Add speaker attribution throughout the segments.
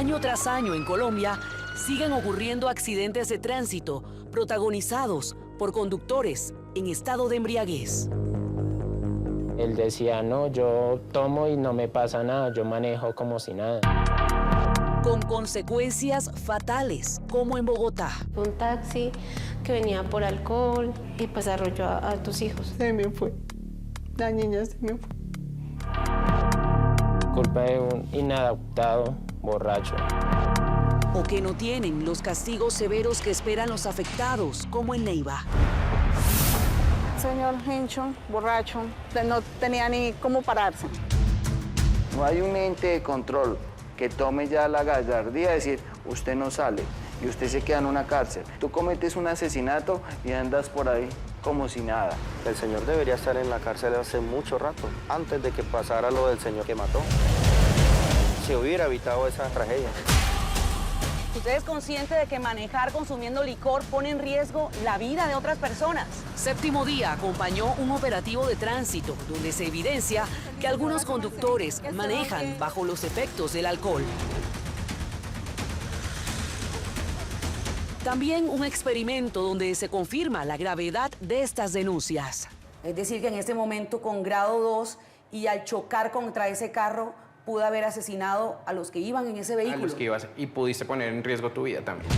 Speaker 1: Año tras año en Colombia siguen ocurriendo accidentes de tránsito protagonizados por conductores en estado de embriaguez.
Speaker 2: Él decía, no, yo tomo y no me pasa nada, yo manejo como si nada.
Speaker 1: Con consecuencias fatales, como en Bogotá.
Speaker 3: Un taxi que venía por alcohol y pues arrolló a tus hijos.
Speaker 4: Se me fue. La niña se me fue.
Speaker 2: Culpa de un inadaptado borracho.
Speaker 1: O que no tienen los castigos severos que esperan los afectados, como en Neiva.
Speaker 4: Señor hincho, borracho, no tenía ni cómo pararse.
Speaker 5: No hay un ente de control que tome ya la gallardía de decir, usted no sale y usted se queda en una cárcel. Tú cometes un asesinato y andas por ahí como si nada.
Speaker 6: El señor debería estar en la cárcel hace mucho rato, antes de que pasara lo del señor que mató. Se hubiera evitado esa tragedia.
Speaker 7: ¿Usted es consciente de que manejar consumiendo licor pone en riesgo la vida de otras personas?
Speaker 1: Séptimo Día acompañó un operativo de tránsito donde se evidencia que algunos conductores manejan bajo los efectos del alcohol. También un experimento donde se confirma la gravedad de estas denuncias.
Speaker 7: Es decir, que en este momento con grado 2 y al chocar contra ese carro pudo haber asesinado a los que iban en ese vehículo.
Speaker 8: A los que ibas y pudiste poner en riesgo tu vida también.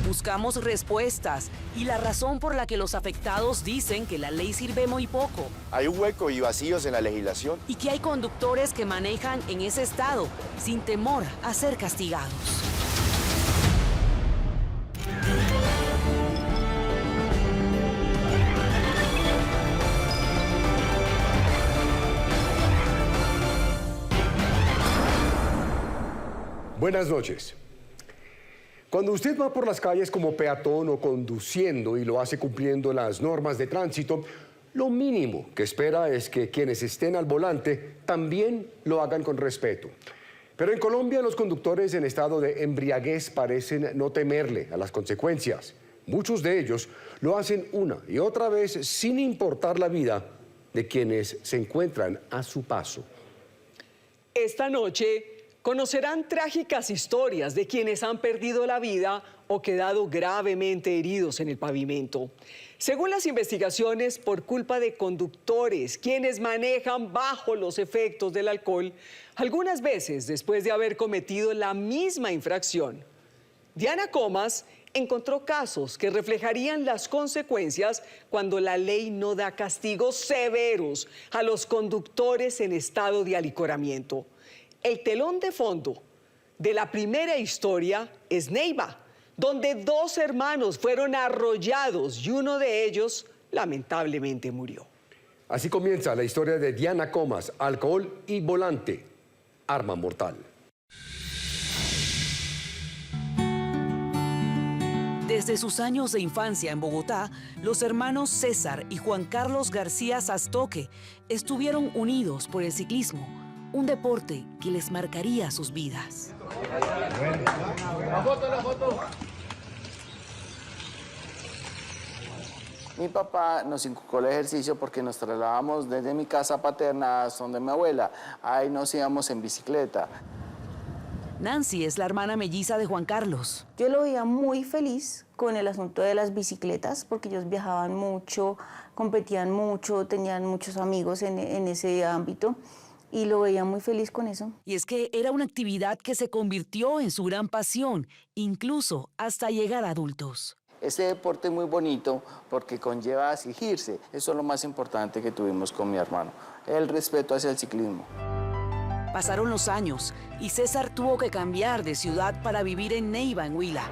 Speaker 1: Buscamos respuestas y la razón por la que los afectados dicen que la ley sirve muy poco.
Speaker 9: Hay un hueco y vacíos en la legislación.
Speaker 1: Y que hay conductores que manejan en ese estado sin temor a ser castigados.
Speaker 10: Buenas noches. Cuando usted va por las calles como peatón o conduciendo y lo hace cumpliendo las normas de tránsito, lo mínimo que espera es que quienes estén al volante también lo hagan con respeto. Pero en Colombia los conductores en estado de embriaguez parecen no temerle a las consecuencias. Muchos de ellos lo hacen una y otra vez sin importar la vida de quienes se encuentran a su paso.
Speaker 11: Esta noche conocerán trágicas historias de quienes han perdido la vida o quedado gravemente heridos en el pavimento. Según las investigaciones, por culpa de conductores, quienes manejan bajo los efectos del alcohol, algunas veces después de haber cometido la misma infracción. Diana Comas encontró casos que reflejarían las consecuencias cuando la ley no da castigos severos a los conductores en estado de alicoramiento. El telón de fondo de la primera historia es Neiva, donde dos hermanos fueron arrollados y uno de ellos lamentablemente murió.
Speaker 10: Así comienza la historia de Diana Comas, alcohol y volante, arma mortal.
Speaker 1: Desde sus años de infancia en Bogotá, los hermanos César y Juan Carlos García Sastoque estuvieron unidos por el ciclismo, un deporte que les marcaría sus vidas.
Speaker 5: La foto. Mi papá nos inculcó el ejercicio porque nos trasladábamos desde mi casa paterna hasta donde mi abuela. Ahí nos íbamos en bicicleta.
Speaker 1: Nancy es la hermana melliza de Juan Carlos.
Speaker 12: Yo lo veía muy feliz con el asunto de las bicicletas porque ellos viajaban mucho, competían mucho, tenían muchos amigos en ese ámbito. Y lo veía muy feliz con eso.
Speaker 1: Y es que era una actividad que se convirtió en su gran pasión, incluso hasta llegar a adultos.
Speaker 5: Este deporte es muy bonito porque conlleva a exigirse. Eso es lo más importante que tuvimos con mi hermano, el respeto hacia el ciclismo.
Speaker 1: Pasaron los años y César tuvo que cambiar de ciudad para vivir en Neiva, en Huila.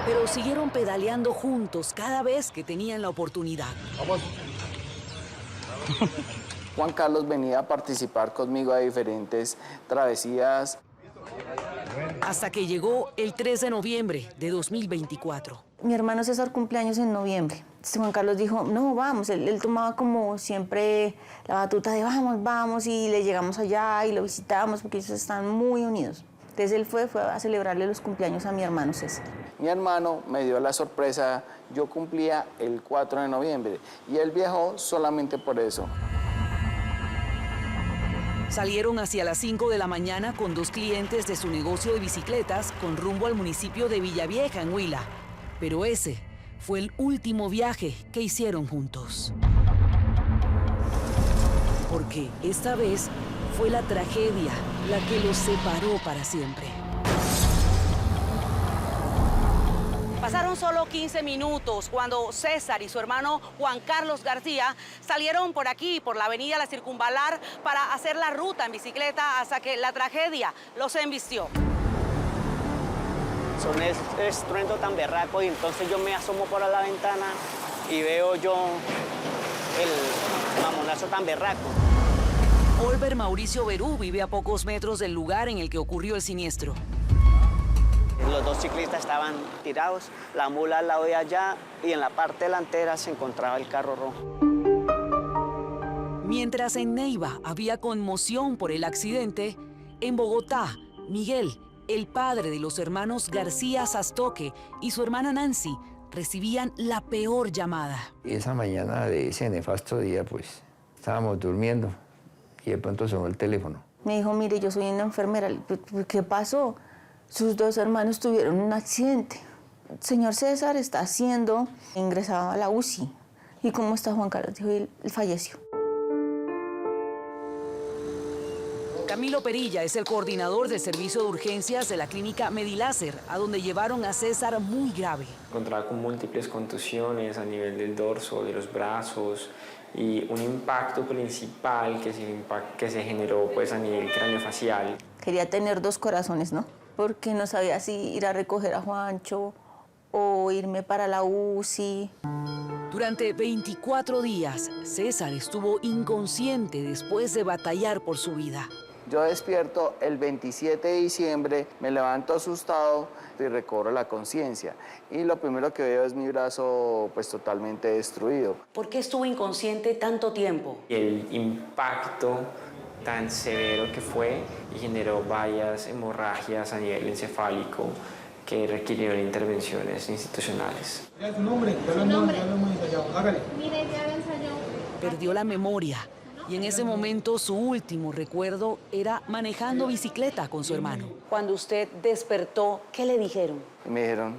Speaker 1: Pero siguieron pedaleando juntos cada vez que tenían la oportunidad.
Speaker 5: Vamos. Juan Carlos venía a participar conmigo a diferentes travesías.
Speaker 1: Hasta que llegó el 3 de noviembre de 2024.
Speaker 12: Mi hermano César cumpleaños en noviembre. Entonces Juan Carlos dijo, no, vamos. Él tomaba como siempre la batuta de vamos, y le llegamos allá y lo visitábamos porque ellos están muy unidos. Entonces él fue a celebrarle los cumpleaños a mi hermano César.
Speaker 5: Mi hermano me dio la sorpresa, yo cumplía el 4 de noviembre y él viajó solamente por eso.
Speaker 1: Salieron hacia las 5 de la mañana con 2 clientes de su negocio de bicicletas con rumbo al municipio de Villavieja, en Huila. Pero ese fue el último viaje que hicieron juntos. Porque esta vez fue la tragedia la que los separó para siempre.
Speaker 7: Pasaron solo 15 minutos cuando César y su hermano Juan Carlos García salieron por aquí, por la avenida La Circunvalar, para hacer la ruta en bicicleta hasta que la tragedia los embistió.
Speaker 13: Son estruendo tan berraco y entonces yo me asomo por la ventana y veo yo el mamonazo tan berraco.
Speaker 1: Olver Mauricio Berú vive a pocos metros del lugar en el que ocurrió el siniestro.
Speaker 13: Los 2 ciclistas estaban tirados, la mula al lado de allá y en la parte delantera se encontraba el carro rojo.
Speaker 1: Mientras en Neiva había conmoción por el accidente, en Bogotá, Miguel, el padre de los hermanos García Sastoque, y su hermana Nancy recibían la peor llamada.
Speaker 14: Esa mañana de ese nefasto día, pues, estábamos durmiendo y de pronto sonó el teléfono.
Speaker 12: Me dijo, mire, yo soy una enfermera. ¿Qué pasó? Sus 2 hermanos tuvieron un accidente. El señor César está siendo ingresado a la UCI. ¿Y cómo está Juan Carlos? Dijo, él falleció.
Speaker 1: Camilo Perilla es el coordinador del servicio de urgencias de la clínica Mediláser, a donde llevaron a César muy grave.
Speaker 2: Encontraba con múltiples contusiones a nivel del dorso, de los brazos, y un impacto principal que se generó pues, a nivel craneofacial.
Speaker 12: Quería tener 2 corazones, ¿no? Porque no sabía si ir a recoger a Juancho o irme para la UCI.
Speaker 1: Durante 24 días, César estuvo inconsciente después de batallar por su vida.
Speaker 5: Yo despierto el 27 de diciembre, me levanto asustado y recobro la conciencia. Y lo primero que veo es mi brazo pues totalmente destruido.
Speaker 7: ¿Por qué estuvo inconsciente tanto tiempo?
Speaker 2: El impacto tan severo que fue y generó varias hemorragias a nivel encefálico que requirieron intervenciones institucionales.
Speaker 15: ¿Su nombre?
Speaker 7: ¿Su nombre?
Speaker 15: Hágale.
Speaker 3: Mire, ya lo ensayó.
Speaker 1: Perdió la memoria y en ese momento su último recuerdo era manejando bicicleta con su hermano.
Speaker 7: Cuando usted despertó, ¿qué le dijeron?
Speaker 5: Y me dijeron,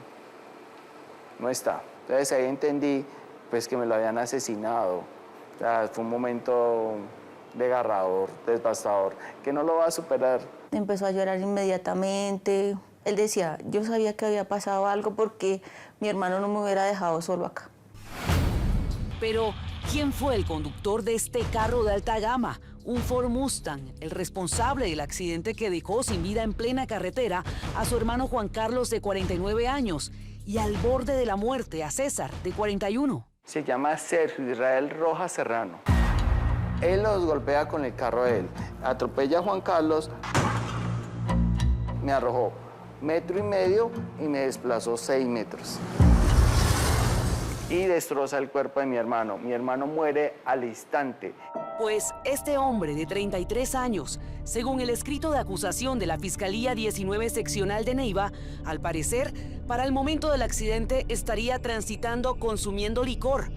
Speaker 5: no está. Entonces ahí entendí pues, que me lo habían asesinado. O sea, fue un momento desgarrador, devastador, que no lo va a superar.
Speaker 12: Empezó a llorar inmediatamente. Él decía, yo sabía que había pasado algo porque mi hermano no me hubiera dejado solo acá.
Speaker 1: Pero, ¿quién fue el conductor de este carro de alta gama? Un Ford Mustang, el responsable del accidente que dejó sin vida en plena carretera a su hermano Juan Carlos, de 49 años, y al borde de la muerte a César, de 41.
Speaker 5: Se llama Sergio Israel Rojas Serrano. Él los golpea con el carro de él. Atropella a Juan Carlos, me arrojó 1,5 metros y me desplazó 6 metros. Y destroza el cuerpo de mi hermano. Mi hermano muere al instante.
Speaker 1: Pues este hombre de 33 años, según el escrito de acusación de la Fiscalía 19 Seccional de Neiva, al parecer, para el momento del accidente estaría transitando consumiendo licor.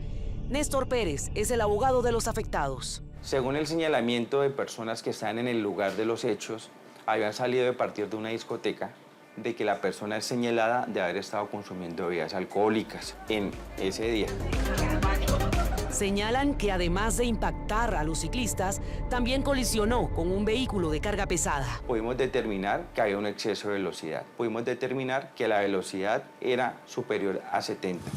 Speaker 1: Néstor Pérez es el abogado de los afectados.
Speaker 6: Según el señalamiento de personas que están en el lugar de los hechos, habían salido de partir de una discoteca, de que la persona es señalada de haber estado consumiendo bebidas alcohólicas en ese día.
Speaker 1: Señalan que además de impactar a los ciclistas, también colisionó con un vehículo de carga pesada.
Speaker 6: Pudimos determinar que había un exceso de velocidad. Pudimos determinar que la velocidad era superior a 70.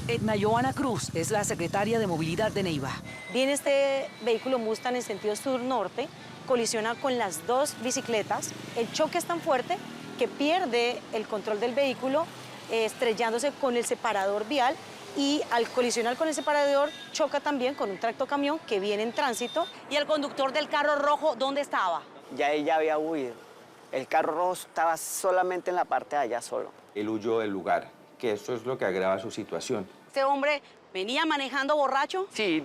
Speaker 1: Edna Joana Cruz es la secretaria de Movilidad de Neiva.
Speaker 7: Viene este vehículo Mustang en sentido sur-norte, colisiona con las 2 bicicletas. El choque es tan fuerte que pierde el control del vehículo, estrellándose con el separador vial, y al colisionar con el separador choca también con un tractocamión que viene en tránsito. ¿Y el conductor del carro rojo dónde estaba?
Speaker 13: Ya ella había huido. El carro rojo estaba solamente en la parte de allá solo.
Speaker 6: Él huyó del lugar, que eso es lo que agrava su situación.
Speaker 7: ¿Este hombre venía manejando borracho?
Speaker 5: Sí.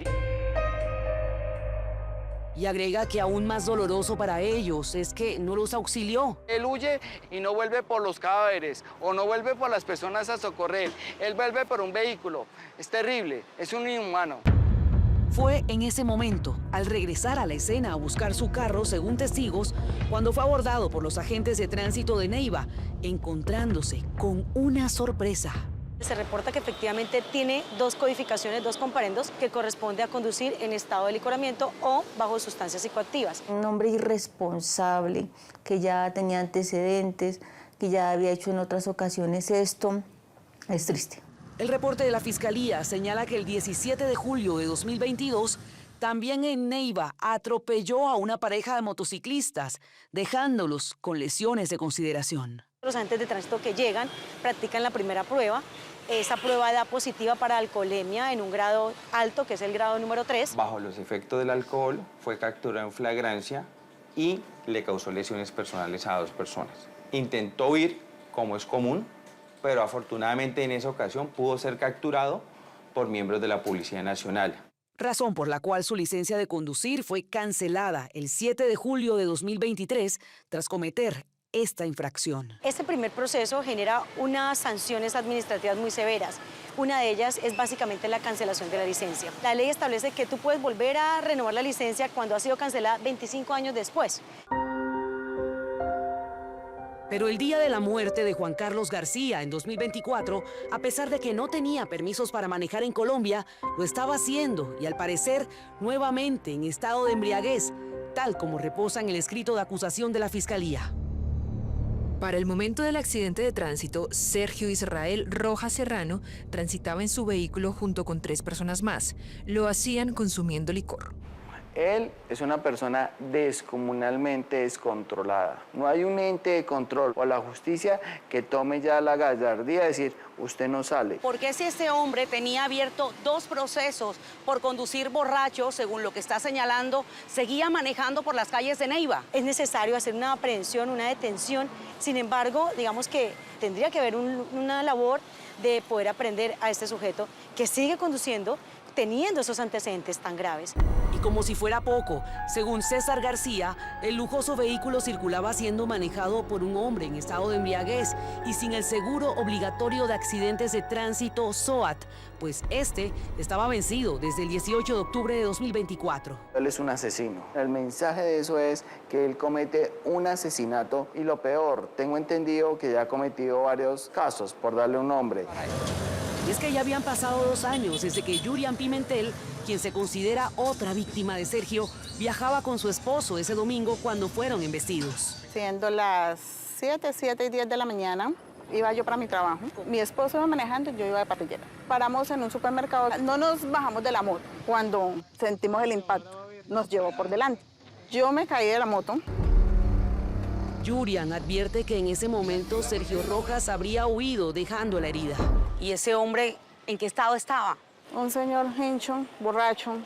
Speaker 1: Y agrega que aún más doloroso para ellos es que no los auxilió.
Speaker 5: Él huye y no vuelve por los cadáveres o no vuelve por las personas a socorrer. Él vuelve por un vehículo. Es terrible, es un inhumano.
Speaker 1: Fue en ese momento, al regresar a la escena a buscar su carro, según testigos, cuando fue abordado por los agentes de tránsito de Neiva, encontrándose con una sorpresa.
Speaker 7: Se reporta que efectivamente tiene 2 codificaciones, 2 comparendos, que corresponde a conducir en estado de licoramiento o bajo sustancias psicoactivas.
Speaker 12: Un hombre irresponsable, que ya tenía antecedentes, que ya había hecho en otras ocasiones esto. Es triste.
Speaker 1: El reporte de la Fiscalía señala que el 17 de julio de 2022, también en Neiva, atropelló a una pareja de motociclistas, dejándolos con lesiones de consideración.
Speaker 7: Los agentes de tránsito que llegan practican la primera prueba. Esa prueba da positiva para alcoholemia en un grado alto, que es el grado número 3.
Speaker 6: Bajo los efectos del alcohol, fue capturado en flagrancia y le causó lesiones personales a 2 personas. Intentó huir, como es común, pero afortunadamente en esa ocasión pudo ser capturado por miembros de la Policía Nacional.
Speaker 1: Razón por la cual su licencia de conducir fue cancelada el 7 de julio de 2023 tras cometer esta infracción.
Speaker 7: Este primer proceso genera unas sanciones administrativas muy severas. Una de ellas es básicamente la cancelación de la licencia. La ley establece que tú puedes volver a renovar la licencia cuando ha sido cancelada 25 años después.
Speaker 1: Pero el día de la muerte de Juan Carlos García en 2024, a pesar de que no tenía permisos para manejar en Colombia, lo estaba haciendo y al parecer nuevamente en estado de embriaguez, tal como reposa en el escrito de acusación de la Fiscalía.
Speaker 15: Para el momento del accidente de tránsito, Sergio Israel Rojas Serrano transitaba en su vehículo junto con 3 personas más. Lo hacían consumiendo licor.
Speaker 5: Él es una persona descomunalmente descontrolada. No hay un ente de control o la justicia que tome ya la gallardía de decir, usted no sale.
Speaker 16: ¿Por qué si este hombre tenía abierto 2 procesos por conducir borracho, según lo que está señalando, seguía manejando por las calles de Neiva?
Speaker 7: Es necesario hacer una aprehensión, una detención. Sin embargo, digamos que tendría que haber una labor de poder aprender a este sujeto que sigue conduciendo teniendo esos antecedentes tan graves.
Speaker 1: Y como si fuera poco, según César García, el lujoso vehículo circulaba siendo manejado por un hombre en estado de embriaguez y sin el seguro obligatorio de accidentes de tránsito SOAT, pues este estaba vencido desde el 18 de octubre de 2024.
Speaker 5: Él es un asesino. El mensaje de eso es que él comete un asesinato y lo peor, tengo entendido que ya ha cometido varios casos, por darle un nombre.
Speaker 1: Y es que ya habían pasado 2 años desde que Yurian Pimentel, quien se considera otra víctima de Sergio, viajaba con su esposo ese domingo cuando fueron embestidos.
Speaker 4: Siendo las 7 y 10 de la mañana, iba yo para mi trabajo. Mi esposo iba manejando y yo iba de patrullera. Paramos en un supermercado, no nos bajamos de la moto. Cuando sentimos el impacto, nos llevó por delante. Yo me caí de la moto.
Speaker 1: Yurian advierte que en ese momento Sergio Rojas habría huido dejando la herida.
Speaker 16: ¿Y ese hombre en qué estado estaba?
Speaker 4: Un señor hincho, borracho,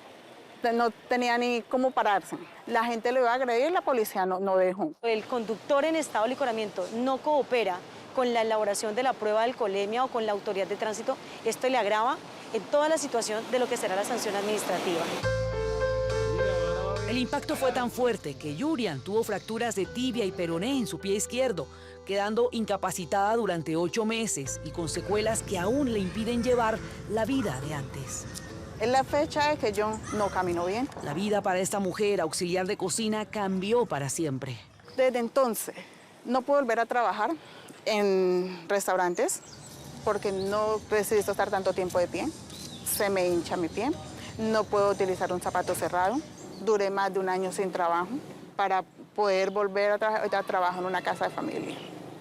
Speaker 4: no tenía ni cómo pararse. La gente lo iba a agredir, la policía no dejó.
Speaker 7: El conductor en estado de licoramiento no coopera con la elaboración de la prueba de alcoholemia o con la autoridad de tránsito. Esto le agrava en toda la situación de lo que será la sanción administrativa.
Speaker 1: El impacto fue tan fuerte que Yurian tuvo fracturas de tibia y peroné en su pie izquierdo, quedando incapacitada durante 8 meses y con secuelas que aún le impiden llevar la vida de antes.
Speaker 4: Es la fecha de que yo no camino bien.
Speaker 1: La vida para esta mujer, auxiliar de cocina, cambió para siempre.
Speaker 4: Desde entonces no puedo volver a trabajar en restaurantes porque no resisto estar tanto tiempo de pie. Se me hincha mi pie. No puedo utilizar un zapato cerrado. Duré más de 1 año sin trabajo para poder volver a trabajar en una casa de familia.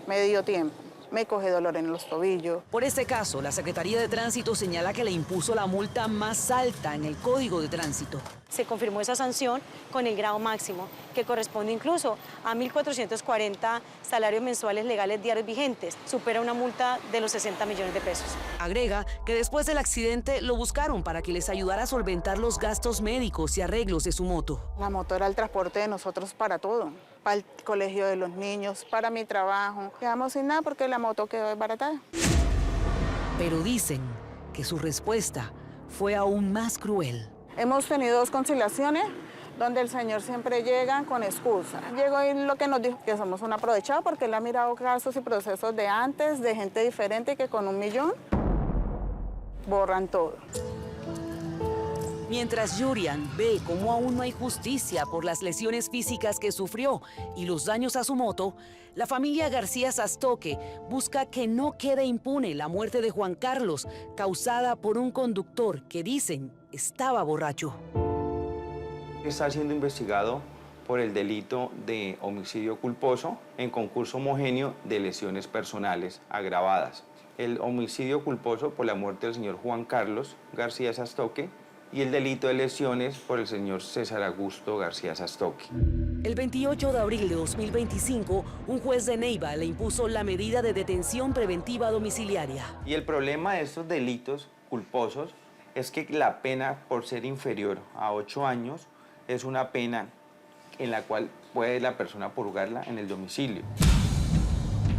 Speaker 4: Me dio tiempo. Me coge dolor en los tobillos.
Speaker 1: Por este caso, la Secretaría de Tránsito señala que le impuso la multa más alta en el Código de Tránsito.
Speaker 7: Se confirmó esa sanción con el grado máximo, que corresponde incluso a 1.440 salarios mensuales legales diarios vigentes. Supera una multa de los 60 millones de pesos.
Speaker 1: Agrega que después del accidente lo buscaron para que les ayudara a solventar los gastos médicos y arreglos de su moto.
Speaker 4: La moto era el transporte de nosotros para todo. Para el colegio de los niños, para mi trabajo. Quedamos sin nada porque la moto quedó desbaratada.
Speaker 1: Pero dicen que su respuesta fue aún más cruel.
Speaker 4: Hemos tenido 2 conciliaciones donde el señor siempre llega con excusa. Llegó y lo que nos dijo, que somos un aprovechado porque él ha mirado casos y procesos de antes, de gente diferente que con 1 millón borran todo.
Speaker 1: Mientras Yurian ve cómo aún no hay justicia por las lesiones físicas que sufrió y los daños a su moto, la familia García Sastoque busca que no quede impune la muerte de Juan Carlos, causada por un conductor que dicen estaba borracho.
Speaker 6: Está siendo investigado por el delito de homicidio culposo en concurso homogéneo de lesiones personales agravadas. El homicidio culposo por la muerte del señor Juan Carlos García Sastoque y el delito de lesiones por el señor César Augusto García Sastoque.
Speaker 1: El 28 de abril de 2025, un juez de Neiva le impuso la medida de detención preventiva domiciliaria.
Speaker 6: Y el problema de estos delitos culposos es que la pena, por ser inferior a 8 años, es una pena en la cual puede la persona purgarla en el domicilio.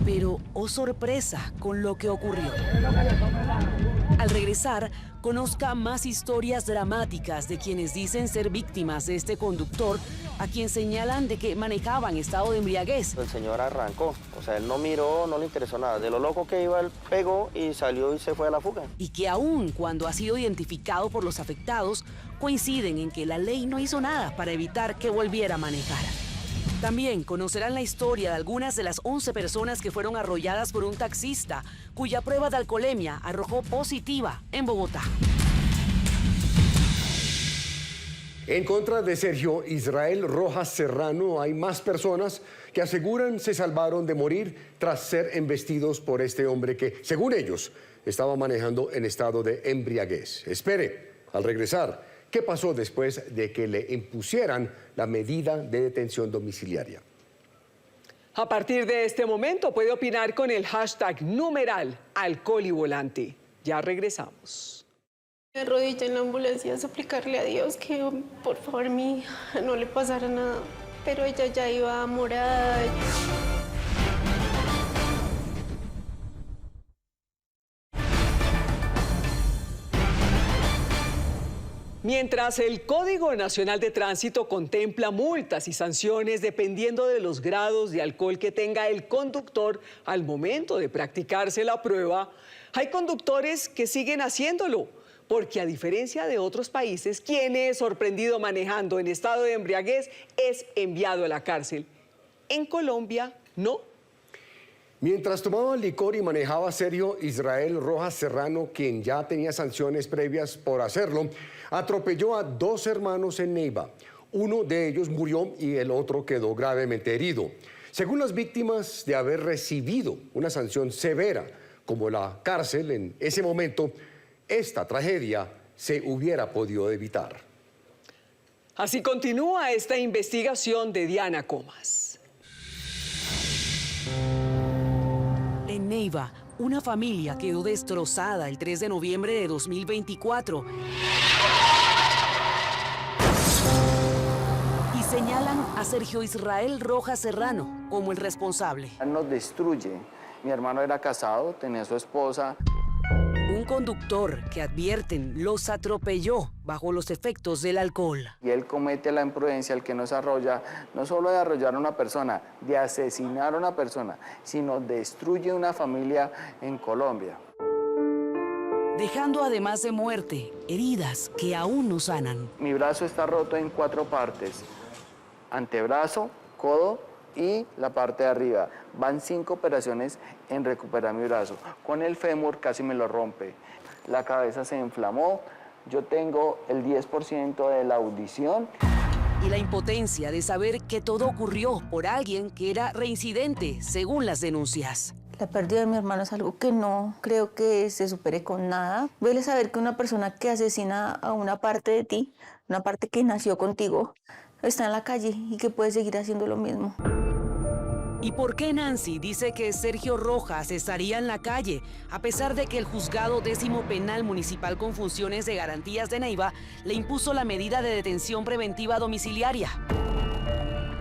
Speaker 1: Pero, oh sorpresa con lo que ocurrió. Al regresar, conozca más historias dramáticas de quienes dicen ser víctimas de este conductor, a quien señalan de que manejaba en estado de embriaguez.
Speaker 17: El señor arrancó, o sea, él no miró, no le interesó nada. De lo loco que iba, él pegó y salió y se fue a la fuga.
Speaker 1: Y que aún cuando ha sido identificado por los afectados, coinciden en que la ley no hizo nada para evitar que volviera a manejar. También conocerán la historia de algunas de las 11 personas que fueron arrolladas por un taxista, cuya prueba de alcoholemia arrojó positiva en Bogotá.
Speaker 10: En contra de Sergio Israel Rojas Serrano, hay más personas que aseguran se salvaron de morir tras ser embestidos por este hombre que, según ellos, estaba manejando en estado de embriaguez. Espere, al regresar, ¿qué pasó después de que le impusieran la medida de detención domiciliaria?
Speaker 11: A partir de este momento puede opinar con el hashtag numeral alcohol y volante. Ya regresamos.
Speaker 3: Me arrodillé en la ambulancia a suplicarle a Dios que por favor a mi hija no le pasara nada, pero ella ya iba morada.
Speaker 11: Mientras el Código Nacional de Tránsito contempla multas y sanciones dependiendo de los grados de alcohol que tenga el conductor al momento de practicarse la prueba, hay conductores que siguen haciéndolo, porque a diferencia de otros países, quien es sorprendido manejando en estado de embriaguez es enviado a la cárcel. En Colombia, no.
Speaker 10: Mientras tomaba licor y manejaba Sergio Israel Rojas Serrano, quien ya tenía sanciones previas por hacerlo, atropelló a 2 hermanos en Neiva. Uno de ellos murió y el otro quedó gravemente herido. Según las víctimas de haber recibido una sanción severa, como la cárcel en ese momento, esta tragedia se hubiera podido evitar.
Speaker 11: Así continúa esta investigación de Diana Comas.
Speaker 1: En Neiva, una familia quedó destrozada el 3 de noviembre de 2024. Y señalan a Sergio Israel Rojas Serrano como el responsable.
Speaker 5: Nos destruye. Mi hermano era casado, tenía su esposa.
Speaker 1: Un conductor que advierten los atropelló bajo los efectos del alcohol.
Speaker 5: Y él comete la imprudencia, el que nos arrolla, no solo de arrollar a una persona, de asesinar a una persona, sino destruye una familia en Colombia.
Speaker 1: Dejando además de muerte, heridas que aún no sanan.
Speaker 5: Mi brazo está roto en 4 partes, antebrazo, codo y la parte de arriba. Van 5 operaciones en recuperar mi brazo. Con el fémur casi me lo rompe. La cabeza se inflamó. Yo tengo el 10% de la audición.
Speaker 1: Y la impotencia de saber que todo ocurrió por alguien que era reincidente, según las denuncias.
Speaker 12: La pérdida de mi hermano es algo que no creo que se supere con nada. Duele saber que una persona que asesina a una parte de ti, una parte que nació contigo, está en la calle y que puede seguir haciendo lo mismo.
Speaker 1: ¿Y por qué Nancy dice que Sergio Rojas estaría en la calle, a pesar de que el Juzgado 10º Penal Municipal con funciones de garantías de Neiva le impuso la medida de detención preventiva domiciliaria?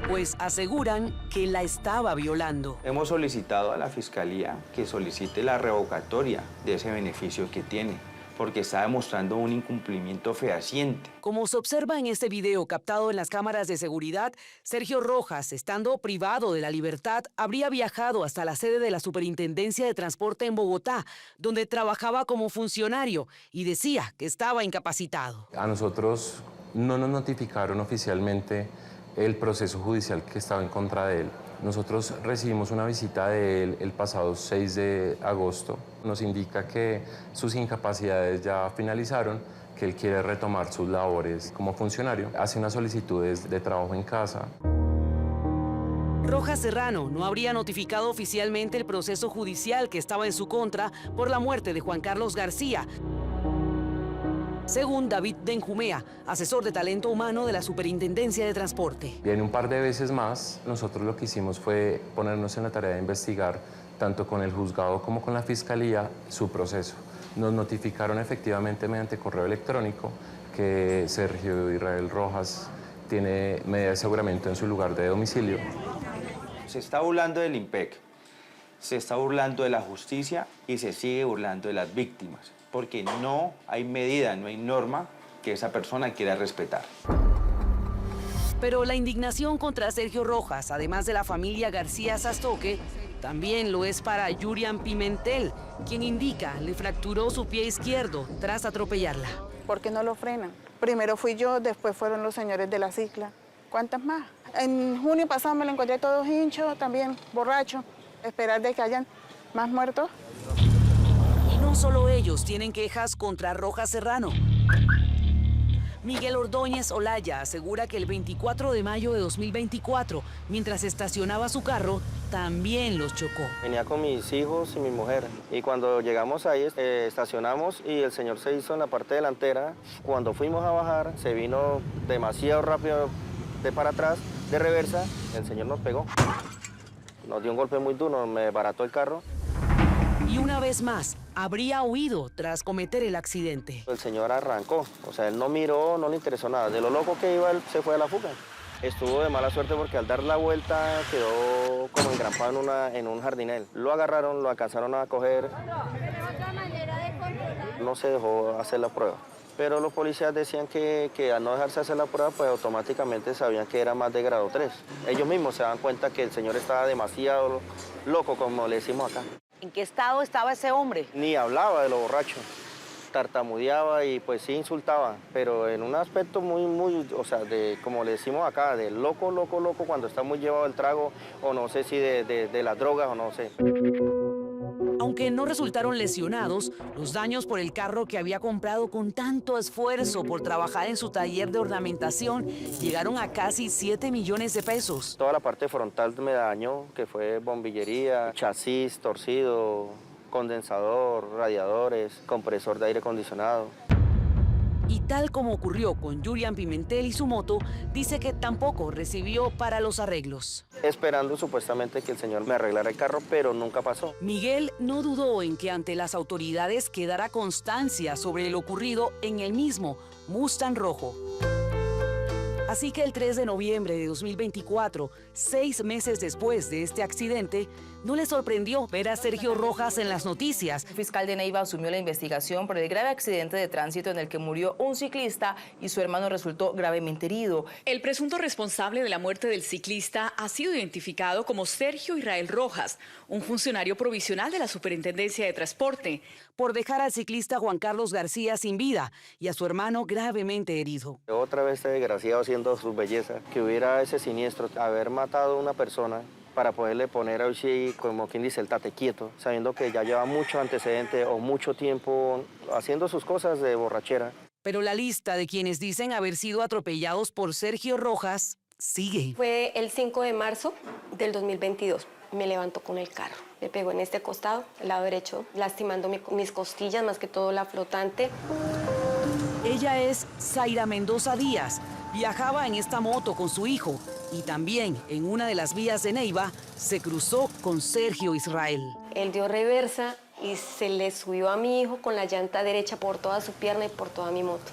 Speaker 1: Pues aseguran que la estaba violando.
Speaker 6: Hemos solicitado a la Fiscalía que solicite la revocatoria de ese beneficio que tiene, porque está demostrando un incumplimiento fehaciente.
Speaker 1: Como se observa en este video captado en las cámaras de seguridad, Sergio Rojas, estando privado de la libertad, habría viajado hasta la sede de la Superintendencia de Transporte en Bogotá, donde trabajaba como funcionario y decía que estaba incapacitado.
Speaker 18: A nosotros no nos notificaron oficialmente el proceso judicial que estaba en contra de él. Nosotros recibimos una visita de él el pasado 6 de agosto. Nos indica que sus incapacidades ya finalizaron, que él quiere retomar sus labores como funcionario. Hace unas solicitudes de trabajo en casa.
Speaker 1: Rojas Serrano no habría notificado oficialmente el proceso judicial que estaba en su contra por la muerte de Juan Carlos García, según David Benjumea, asesor de talento humano de la Superintendencia de Transporte.
Speaker 18: Bien, un par de veces más, nosotros lo que hicimos fue ponernos en la tarea de investigar, tanto con el juzgado como con la fiscalía, su proceso. Nos notificaron efectivamente mediante correo electrónico que Sergio Israel Rojas tiene medida de aseguramiento en su lugar de domicilio.
Speaker 6: Se está burlando del IMPEC, se está burlando de la justicia y se sigue burlando de las víctimas, porque no hay medida, no hay norma que esa persona quiera respetar.
Speaker 1: Pero la indignación contra Sergio Rojas, además de la familia García Sastoque, también lo es para Yurian Pimentel, quien indica le fracturó su pie izquierdo tras atropellarla.
Speaker 4: ¿Por qué no lo frenan? Primero fui yo, después fueron los señores de la cicla. ¿Cuántas más? En junio pasado me lo encontré todos hinchos, también borracho. Esperar de que hayan más muertos.
Speaker 1: Y no solo ellos tienen quejas contra Rojas Serrano. Miguel Ordóñez Olaya asegura que el 24 de mayo de 2024, mientras estacionaba su carro, también los chocó.
Speaker 17: Venía con mis hijos y mi mujer. Y cuando llegamos ahí, estacionamos y el señor se hizo en la parte delantera. Cuando fuimos a bajar, se vino demasiado rápido de para atrás, de reversa. El señor nos pegó. Nos dio un golpe muy duro, me desbarató el carro.
Speaker 1: Y una vez más, habría huido tras cometer el accidente.
Speaker 17: El señor arrancó, o sea, él no miró, no le interesó nada. De lo loco que iba, él se fue a la fuga. Estuvo de mala suerte porque al dar la vuelta quedó como engrampado en un jardinel. Lo agarraron, lo alcanzaron a coger. No se dejó hacer la prueba. Pero los policías decían que al no dejarse hacer la prueba, pues automáticamente sabían que era más de grado 3. Ellos mismos se dan cuenta que el señor estaba demasiado loco, como le decimos acá.
Speaker 16: ¿En qué estado estaba ese hombre?
Speaker 17: Ni hablaba de lo borracho, tartamudeaba y pues sí insultaba, pero en un aspecto muy, o sea, de, como le decimos acá, de loco, cuando está muy llevado el trago, o no sé si de las drogas, o no sé.
Speaker 1: Aunque no resultaron lesionados, los daños por el carro que había comprado con tanto esfuerzo por trabajar en su taller de ornamentación llegaron a casi 7 millones de pesos.
Speaker 17: Toda la parte frontal me dañó, que fue bombillería, chasis torcido, condensador, radiadores, compresor de aire acondicionado.
Speaker 1: Y tal como ocurrió con Yurian Pimentel y su moto, dice que tampoco recibió para los arreglos.
Speaker 17: Esperando supuestamente que el señor me arreglara el carro, pero nunca pasó.
Speaker 1: Miguel no dudó en que ante las autoridades quedara constancia sobre lo ocurrido en el mismo Mustang rojo. Así que el 3 de noviembre de 2024, 6 meses después de este accidente, no le sorprendió ver a Sergio Rojas en las noticias.
Speaker 19: El fiscal de Neiva asumió la investigación por el grave accidente de tránsito en el que murió un ciclista y su hermano resultó gravemente herido.
Speaker 20: El presunto responsable de la muerte del ciclista ha sido identificado como Sergio Israel Rojas, un funcionario provisional de la Superintendencia de Transporte,
Speaker 1: por dejar al ciclista Juan Carlos García sin vida y a su hermano gravemente herido.
Speaker 17: Otra vez este desgraciado haciendo su belleza, que hubiera ese siniestro, haber matado a una persona para poderle poner así, como quien dice, el tate quieto, sabiendo que ya lleva mucho antecedente o mucho tiempo haciendo sus cosas de borrachera.
Speaker 1: Pero la lista de quienes dicen haber sido atropellados por Sergio Rojas sigue.
Speaker 3: Fue el 5 de marzo del 2022. Me levantó con el carro. Me pegó en este costado, el lado derecho, lastimando mis costillas, más que todo la flotante.
Speaker 1: Ella es Zaira Mendoza Díaz. Viajaba en esta moto con su hijo y también en una de las vías de Neiva se cruzó con Sergio Israel.
Speaker 3: Él dio reversa y se le subió a mi hijo con la llanta derecha por toda su pierna y por toda mi moto.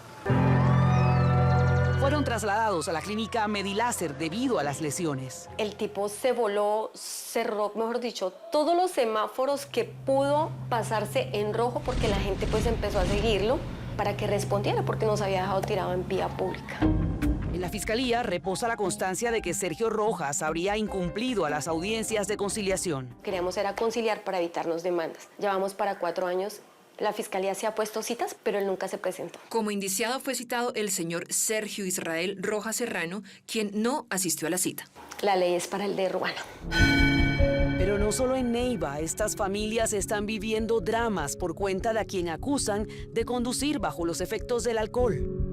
Speaker 1: Fueron trasladados a la clínica Mediláser debido a las lesiones.
Speaker 3: El tipo se voló, cerró, mejor dicho, todos los semáforos que pudo pasarse en rojo porque la gente pues empezó a seguirlo para que respondiera porque nos había dejado tirado en vía pública.
Speaker 1: En la fiscalía reposa la constancia de que Sergio Rojas habría incumplido a las audiencias de conciliación.
Speaker 3: Queríamos era conciliar para evitarnos demandas. Llevamos para 4 años. La fiscalía se ha puesto citas, pero él nunca se presentó.
Speaker 15: Como indiciado fue citado el señor Sergio Israel Rojas Serrano, quien no asistió a la cita.
Speaker 3: La ley es para el de Ruana.
Speaker 1: Pero no solo en Neiva, estas familias están viviendo dramas por cuenta de a quien acusan de conducir bajo los efectos del alcohol.